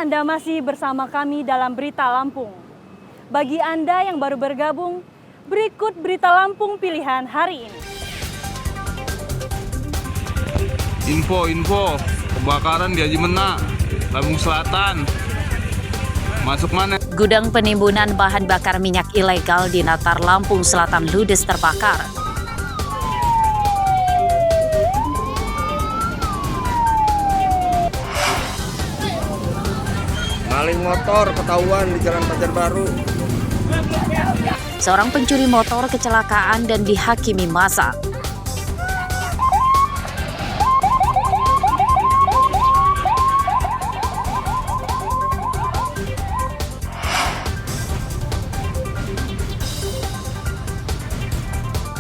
Anda masih bersama kami dalam Berita Lampung. Bagi Anda yang baru bergabung, berikut Berita Lampung pilihan hari ini. Info kebakaran di Haji Mena, Lampung Selatan. Masuk mana? Gudang penimbunan bahan bakar minyak ilegal di Natar, Lampung Selatan ludes terbakar. Maling motor ketahuan di Jalan Pajar Baru. Seorang pencuri motor kecelakaan dan dihakimi massa.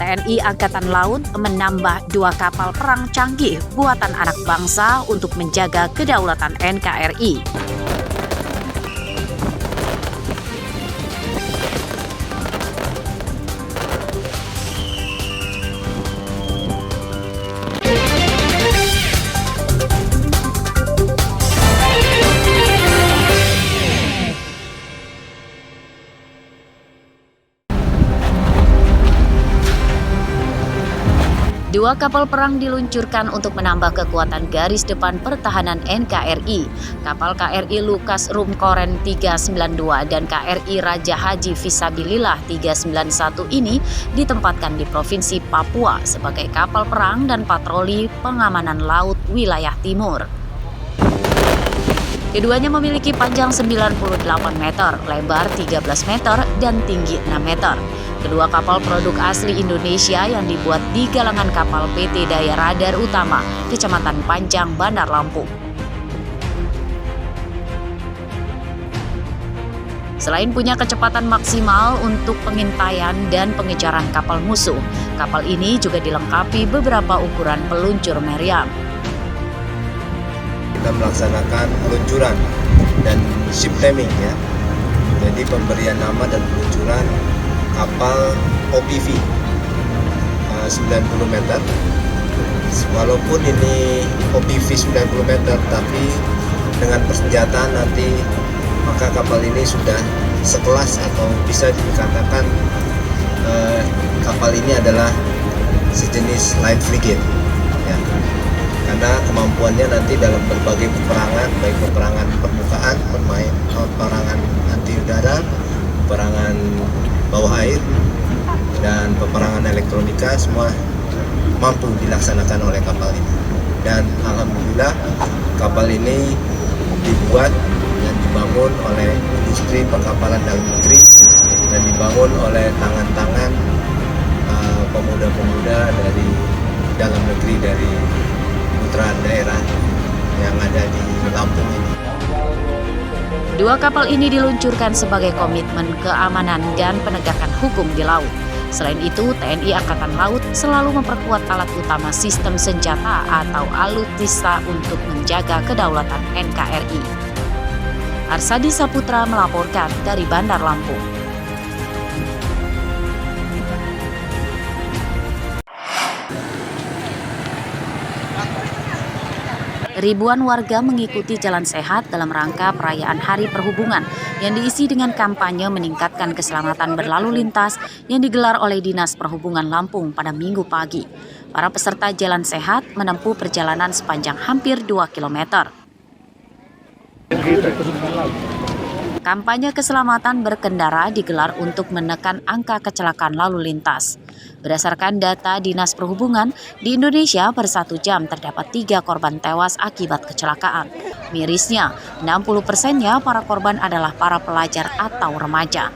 TNI Angkatan Laut menambah 2 kapal perang canggih buatan anak bangsa untuk menjaga kedaulatan NKRI. Dua kapal perang diluncurkan untuk menambah kekuatan garis depan pertahanan NKRI. Kapal KRI Lukas Rumkoren 392 dan KRI Raja Haji Fisabilillah 391 ini ditempatkan di Provinsi Papua sebagai kapal perang dan patroli pengamanan laut wilayah timur. Keduanya memiliki panjang 98 meter, lebar 13 meter, dan tinggi 6 meter. Kedua kapal produk asli Indonesia yang dibuat di galangan kapal PT Daya Radar Utama, Kecamatan Panjang, Bandar Lampung. Selain punya kecepatan maksimal untuk pengintaian dan pengejaran kapal musuh, kapal ini juga dilengkapi beberapa ukuran peluncur meriam. Kita melaksanakan peluncuran dan ship timing ya. Jadi pemberian nama dan peluncuran kapal OPV 90 meter. Walaupun ini OPV 90 meter, tapi dengan persenjataan nanti maka kapal ini sudah sekelas atau bisa dikatakan kapal ini adalah sejenis light frigate ya. Karena kemampuannya nanti dalam berbagai peperangan, baik peperangan permukaan, peperangan anti udara, peperangan bawah air, dan peperangan elektronika, semua mampu dilaksanakan oleh kapal ini. Dan alhamdulillah kapal ini dibuat dan dibangun oleh industri perkapalan dalam negeri dan dibangun oleh tangan-tangan pemuda-pemuda dari dalam negeri, dari putra daerah yang ada di Lampung ini. Dua kapal ini diluncurkan sebagai komitmen keamanan dan penegakan hukum di laut. Selain itu, TNI Angkatan Laut selalu memperkuat alat utama sistem senjata atau alutsista untuk menjaga kedaulatan NKRI. Arsadi Saputra melaporkan dari Bandar Lampung. Ribuan warga mengikuti jalan sehat dalam rangka perayaan Hari Perhubungan yang diisi dengan kampanye meningkatkan keselamatan berlalu lintas yang digelar oleh Dinas Perhubungan Lampung pada Minggu pagi. Para peserta jalan sehat menempuh perjalanan sepanjang hampir 2 km. Kampanye keselamatan berkendara digelar untuk menekan angka kecelakaan lalu lintas. Berdasarkan data Dinas Perhubungan, di Indonesia per 1 jam terdapat 3 korban tewas akibat kecelakaan. Mirisnya, 60%-nya para korban adalah para pelajar atau remaja.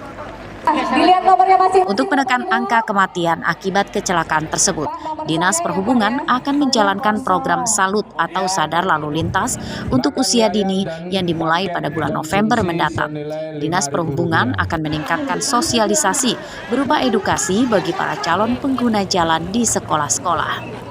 Untuk menekan angka kematian akibat kecelakaan tersebut, Dinas Perhubungan akan menjalankan program Salut atau Sadar Lalu Lintas untuk usia dini yang dimulai pada bulan November mendatang. Dinas Perhubungan akan meningkatkan sosialisasi berupa edukasi bagi para calon pengguna jalan di sekolah-sekolah.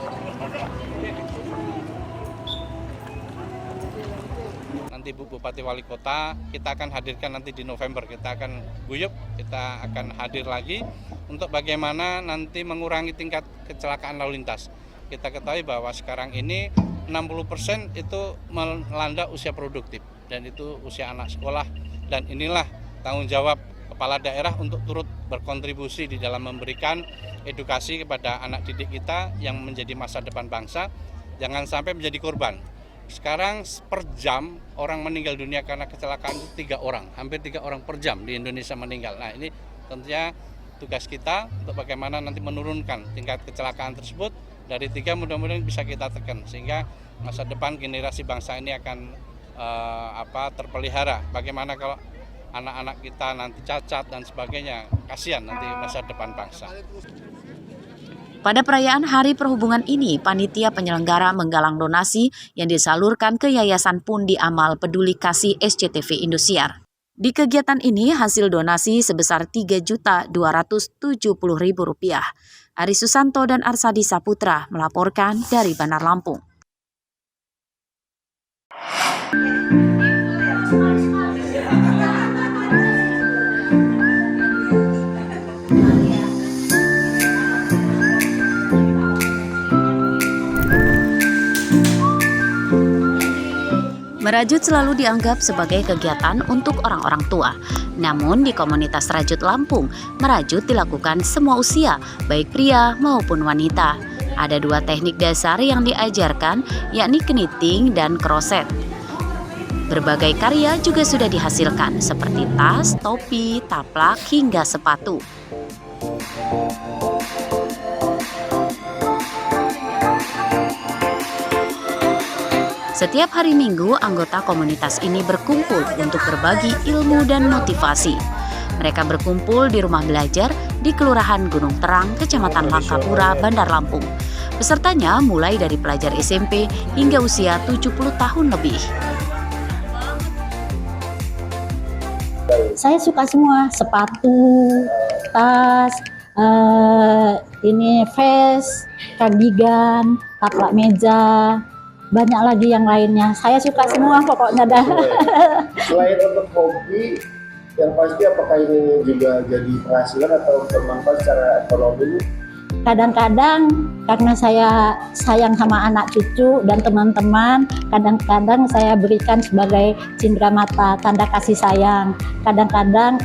Ibu Bupati Wali Kota kita akan hadirkan nanti di November, kita akan guyup, kita akan hadir lagi untuk bagaimana nanti mengurangi tingkat kecelakaan lalu lintas. Kita ketahui bahwa sekarang ini 60% itu melanda usia produktif. dan itu usia anak sekolah, dan inilah tanggung jawab kepala daerah untuk turut berkontribusi di dalam memberikan edukasi kepada anak didik kita yang menjadi masa depan bangsa, jangan sampai menjadi korban. Sekarang per jam orang meninggal dunia karena kecelakaan itu 3 orang, hampir 3 orang per jam di Indonesia meninggal. Nah, ini tentunya tugas kita untuk bagaimana nanti menurunkan tingkat kecelakaan tersebut dari 3, mudah-mudahan bisa kita tekan sehingga masa depan generasi bangsa ini akan terpelihara. Bagaimana kalau anak-anak kita nanti cacat dan sebagainya, kasihan nanti masa depan bangsa. Pada perayaan Hari Perhubungan ini, panitia penyelenggara menggalang donasi yang disalurkan ke Yayasan Pundi Amal Peduli Kasih SCTV Indosiar. Di kegiatan ini, hasil donasi sebesar Rp3.270.000. Ari Susanto dan Arsadi Saputra melaporkan dari Bandar Lampung. Merajut selalu dianggap sebagai kegiatan untuk orang-orang tua. Namun di komunitas Rajut Lampung, merajut dilakukan semua usia, baik pria maupun wanita. Ada 2 teknik dasar yang diajarkan, yakni keniting dan kroset. Berbagai karya juga sudah dihasilkan, seperti tas, topi, taplak, hingga sepatu. Setiap hari Minggu, anggota komunitas ini berkumpul untuk berbagi ilmu dan motivasi. Mereka berkumpul di rumah belajar di Kelurahan Gunung Terang, Kecamatan Langkapura, Bandar Lampung. Pesertanya mulai dari pelajar SMP hingga usia 70 tahun lebih. Saya suka semua, sepatu, tas, vest, kardigan, taplak meja, banyak lagi yang lainnya. Saya suka semua pokoknya dah. Selain untuk hobi, yang pasti apakah ini juga jadi penghasilan atau bermanfaat secara ekonomi? Kadang-kadang karena saya sayang sama anak cucu dan teman-teman, kadang-kadang saya berikan sebagai cindera mata, tanda kasih sayang. Kadang-kadang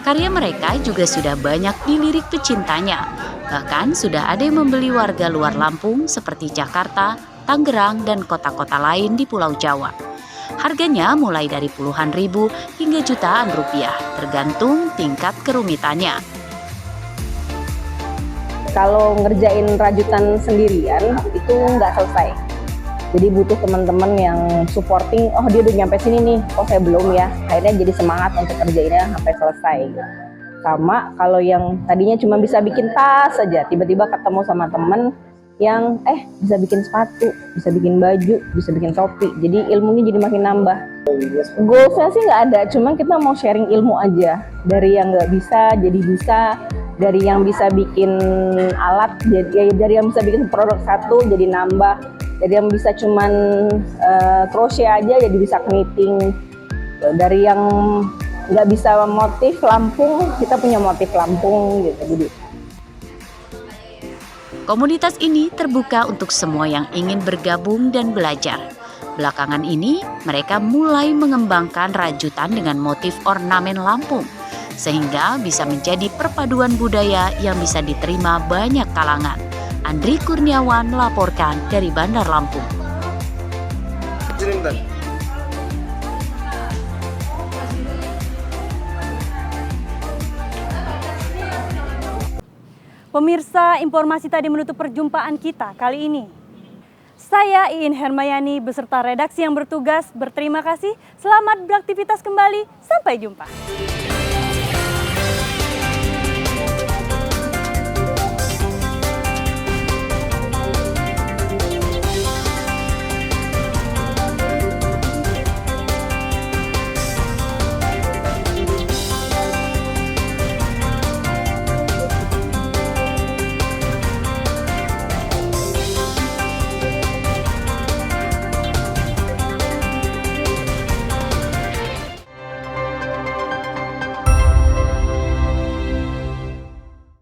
Karya mereka juga sudah banyak dilirik pecintanya. Bahkan sudah ada yang membeli warga luar Lampung seperti Jakarta, Tangerang, dan kota-kota lain di Pulau Jawa. Harganya mulai dari puluhan ribu hingga jutaan rupiah, tergantung tingkat kerumitannya. Kalau ngerjain rajutan sendirian itu nggak selesai. Jadi butuh teman-teman yang supporting, oh dia udah nyampe sini nih, oh saya belum ya. Akhirnya jadi semangat untuk kerjainnya sampai selesai. Sama kalau yang tadinya cuma bisa bikin tas saja, tiba-tiba ketemu sama temen yang bisa bikin sepatu, bisa bikin baju, bisa bikin topi. Jadi ilmunya jadi makin nambah. Goalsnya sih nggak ada, cuma kita mau sharing ilmu aja. Dari yang nggak bisa jadi bisa, dari yang bisa bikin alat, dari yang bisa bikin produk satu jadi nambah, dari yang bisa cuman crochet aja jadi bisa knitting, dari yang nggak bisa motif Lampung, kita punya motif Lampung gitu. Jadi komunitas ini terbuka untuk semua yang ingin bergabung dan belajar. Belakangan ini, mereka mulai mengembangkan rajutan dengan motif ornamen Lampung, sehingga bisa menjadi perpaduan budaya yang bisa diterima banyak kalangan. Andri Kurniawan melaporkan dari Bandar Lampung. Pemirsa, informasi tadi menutup perjumpaan kita kali ini. Saya Iin Hermayani beserta redaksi yang bertugas berterima kasih. Selamat beraktivitas kembali. Sampai jumpa.